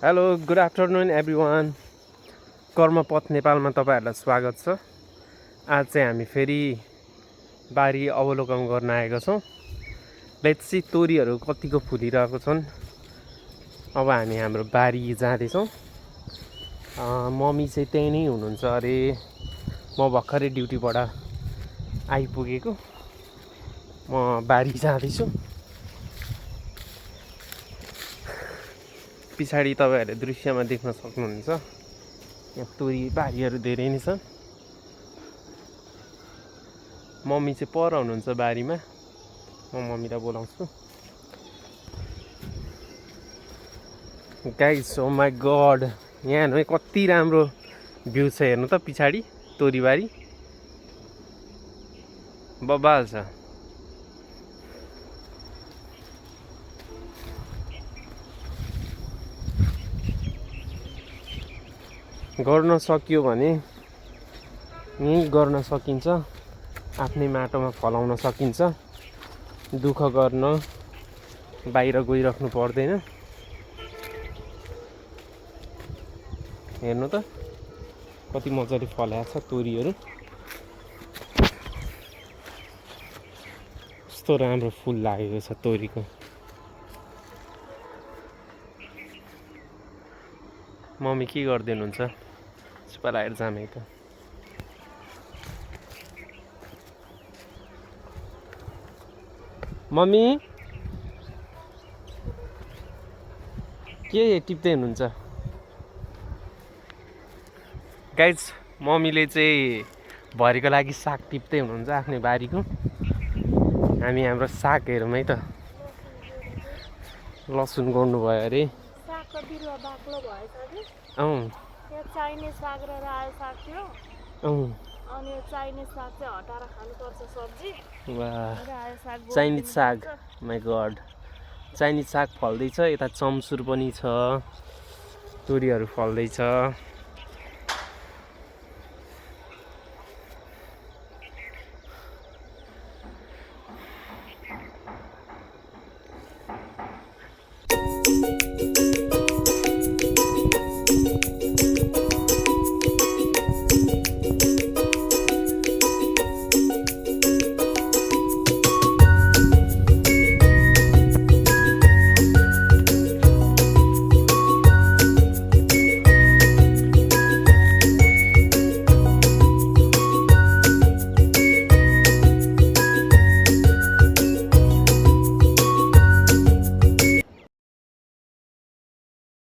Hello good afternoon everyone. Karmapath नेपालमा तपाईँहरूलाई स्वागत छ। आज चाहिँ हामी फेरि बारी अवलोकन गर्न आएका छौँ। लेट्स सी तोरीहरू कतिको फुलिरहेको छन्। अब हामी हाम्रो बारी जाँदैछौँ। मम्मी चाहिँ त्यही नै हुनुहुन्छ अरे। म भर्खरै ड्युटीबाट आइपुगेको। म बारी जाँदैछु। पछाडि तपाईँहरूले दृश्यमा देख्न सक्नुहुन्छ, यहाँ तोरी बारीहरू धेरै नै छन्। मम्मी चाहिँ पर हुनुहुन्छ बारीमा, म मम्मीलाई बोलाउँछु। गाइस ओ माई गड, यहाँ हेर्नु है कति राम्रो भ्यू छ। हेर्नु त पछाडि तोरीबारी बबाल छ। गर्न सकियो भने यहीँ गर्न सकिन्छ, आफ्नै माटोमा फलाउन सकिन्छ। दुःख गर्न बाहिर गइराख्नु पर्दैन। हेर्नु त कति मजाले फलाएको छ तोरीहरू। कस्तो राम्रो फुल लागेको छ तोरीको। मम्मी के गर्दै हुनुहुन्छ? सुपर जामे त मम्मी के टिप्दै हुनुहुन्छ? गाइज मम्मीले चाहिँ भरेको लागि साग टिप्दै हुनुहुन्छ आफ्नै बारीको। हामी हाम्रो साग हेरौँ है त। लसुन गर्नुभयो अरे। सागको बिरुवा बाक्लो भएछ कि? यहाँ चाइनिज साग र रायो साग थियो। अनि यो चाइनिज साग चाहिँ हटाएर खानुपर्छ सब्जी। रायो साग चाइनिज साग, माई गड। चाइनिज साग फल्दैछ। यता चम्सुर पनि छ, तोरीहरू फल्दैछ।